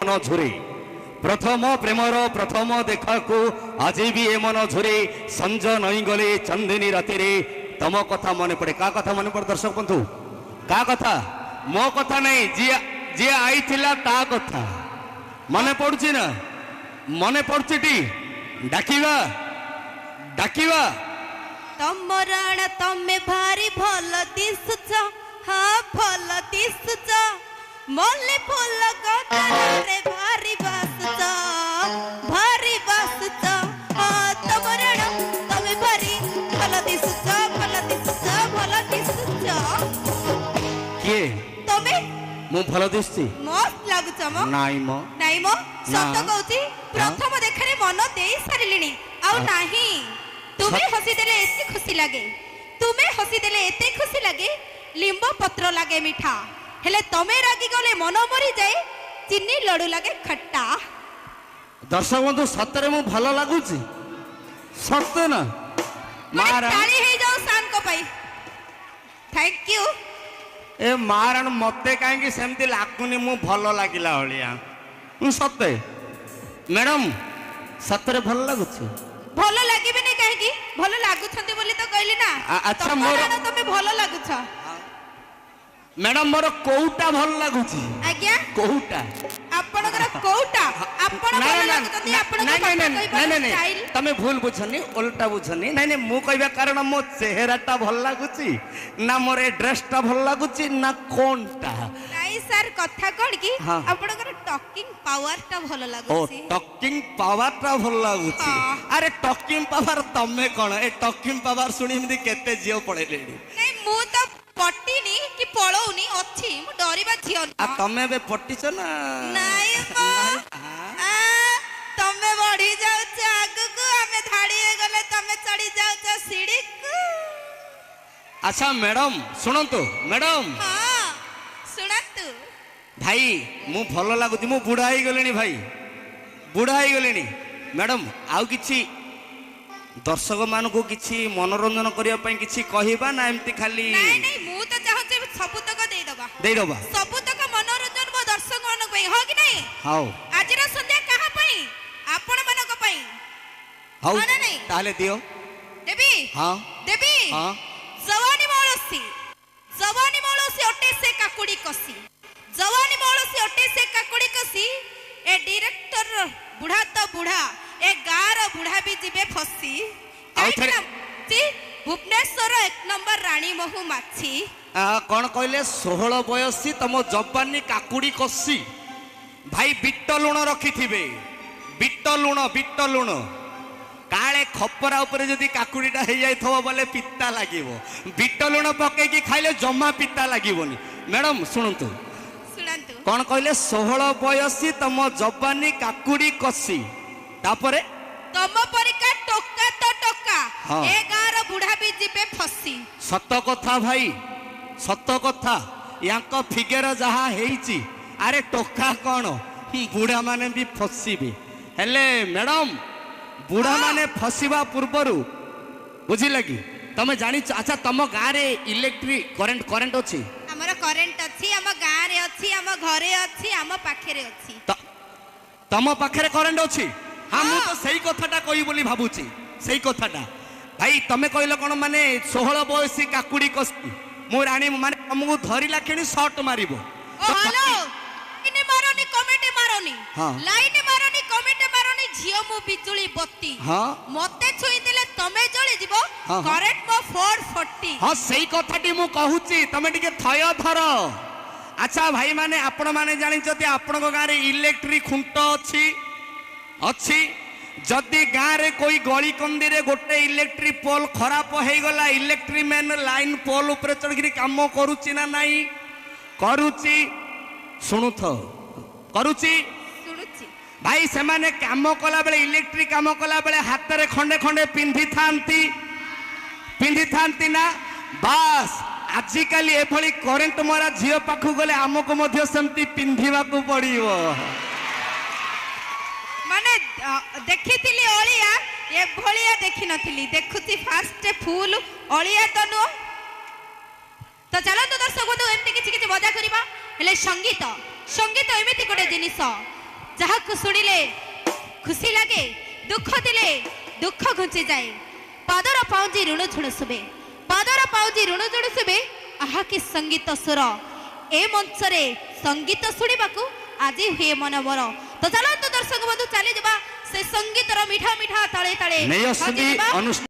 मन झुरे प्रथम प्रेमर प्रथम देखा को आज भी ए मन झुरे संज नई गले चंदिनी राति रे तम कथा मन पड़े का कथा मन पड़े दर्शक बंधु का कथा मो कथा नहीं जी आई थिला ता कथा मन पड़ुची ना मन पड़ुची टी डाकिवा डाकिवा तम राण तमे भारी भल दिसुच हाँ भल दिसुच मल्ली फूल गगन भारी बासुच हाँ तम राण तमे भारी भल दिसुच भल दिसुच किए तमे मु भल दिसছি मस्त लागुच मो नाई मो सत कहूची प्रथम देखारे मन देई सारिलिनी आउ नाही तुमे हसी देले एते खुशी लागे तुमे हसी देले एते खुशी लागे लिंबो पत्र लागे मीठा हेले तमे रागी गले मन मरी जाए चीनी लडू लागे खट्टा दर्शक बंधु सतरे मु भल लागुची सत्य ना मारा ताली हे जाओ सान को पाई थैंक यू ए मारण मते काहे सेमती लागुनी मु भल लागिला हलिया सत्य मैडम सतरे भल लागुची भल लागिबे नै काहे की भल लागुछंती बोली तो कहली ना अच्छा मोर तमे भल लागुछ मैडम मोर कोउटा भल लागुची आज्ञा कोउटा आपनकर कोउटा आपन भल लागुछंती आपन नहीं तमे भूल बुझनी उल्टा बुझनी नहीं नहीं मु कहबा कारण मो चेहराटा भल लागुची ना मोर ए ड्रेसटा भल लागुची ना कोनटा नहीं सर कथा कोन की आपनकर टॉकिंग पावरटा भल लागुची ओ टॉकिंग पावरटा भल लागुची अरे टॉकिंग पावर तमे कोन ए टॉकिंग पावर सुनी हिंदी केते जियो पळेलेडी नहीं मु तो पट्टीनी कि पळौनी अछि मु डरिबा छियो आ तमे बे पट्टीछ ना नहीं तमे बढ़ी जाउ छ आगु को हमें धाड़ी गले तमे चढ़ी जाउ छ सीढ़ी को अच्छा मैडम सुनंतु मैडम हां सुनंतु भाई मु भल लागुची मु बुढ़ा ही गलेनी भाई बुढ़ा ही गलेनी मैडम आउ किछि दर्शक मान को किछि मनोरंजन करिया पई किछि कहिबा ना एम्ति खाली नहीं नहीं मु तो चाहू छी सबुतक देई दबा सबुतक मनोरंजन मो दर्शक मान पई हो कि नहीं हाउ आज रा संध्या कहा पई आपण मन को पई हाउ ना नहीं ताले दियो देबी हां देबी हां जवानी मोळसी ओटे से काकुड़ी कसी जवानी मोळसी ओटे से काकुड़ी कसी ए डायरेक्टर बुढ़ा तो बुढ़ा ए गार बुढ़ा भी जीवे फसी भुवनेश्वर 1 नंबर रानी महू माछी कौन कहले 16 बयसी तम जवानी काकुड़ी कसी भाई बिट लुण रखी थिबे बिट लुण काले खपरा ऊपर जदी काकुड़ीटा हे जाय थो बोले पित्ता लागिवो बिट लुण पके की खाइले जम्मा पित्ता लागिवोनी मैडम सुनंतु कौन कहले 16 बयसी तम जवानी काकुड़ी कसी तापरे तम परिका टोका तो टोका ए गार बुढ़ा भी जीवे फसी सत कथा भाई सत कथा यांको फिगर जहा हेइची अरे टोका कोन बुढ़ा माने भी फसीबे हेले मैडम बुढ़ा माने फसीबा पूर्वरु बुझी लगी तमे जानि अच्छा तम गां रे इलेक्ट्रिक करंट अछि हमर करंट अछि हम गां रे अछि हम घरे अछि हम पाखरे अछि तम पाखरे करंट अछि हाँ मु तो सही कथाटा कही बोली भाबुची सही कथाटा भाई तमे कहलो कोन माने 16 बयसी काकुड़ी कसी मो रानी माने तुमको धरिला केनी शॉट मारिबो ओ हेलो इने मारोनी कमेटी मारोनी लाइन मारोनी कमेटी मारोनी झियो मु बिजुली बत्ती हां मते छुई देले तमे जळी जीवो करंट मो 440 हां सही कथाटी मु कहूची तमे टिके थय धर अच्छा भाई माने आपण माने जानि जति आपण को गारे इलेक्ट्रिक खुंट अछि जदि गाँ रे कोई गली कंदी रे गोटे इलेक्ट्रिक पोल खराब हो गला इलेक्ट्रिक मैन लाइन पोल ऊपर चढ़ काम करूची ना नहीं करूची सुनुथ करूची भाई से माने काम कला बेले इलेक्ट्रिक काम कला बेले हाथ रे खंडे खंडे पिंधि थांती ना बास आजिकल एभली करंट मरा झील पाखु गले आमको मध्य सेमती पिंधिबा को पड़िबो माने देखिथिली ओलिया ए भलिया देखि नथिली देखुची फास्ट फुल ओलिया तो नो तो चलो तो दर्शक बंधु एमती किछि किछि मजा करिबा हेले संगीत संगीत एमिति गोटे जिनिस ଯାହାକୁ ଶୁଣିଲେ ଖୁସି ଲାଗେ, ଦୁଃଖ ଦିଲେ ଦୁଃଖ ଘୁଞ୍ଚି ଯାଏ। ପାଦର ପାଉଁଜି ଋଣ ଝୁଣ ଶୁଭେ, ପାଦର ପାଉଁଜି ଋଣ ଝୁଣ ଶୁଭେ। ଆହା କି ସଙ୍ଗୀତ ସୁର, ଏ ମଞ୍ଚରେ ସଙ୍ଗୀତ ଶୁଣିବାକୁ ଆଜି ହୁଏ ମନ ମୋର। ତ ଚାଲନ୍ତୁ ଦର୍ଶକ ବନ୍ଧୁ ଚାଲିଯିବା ସେ ସଙ୍ଗୀତର ମିଠା ମିଠା ତାଳେ ତାଳେ।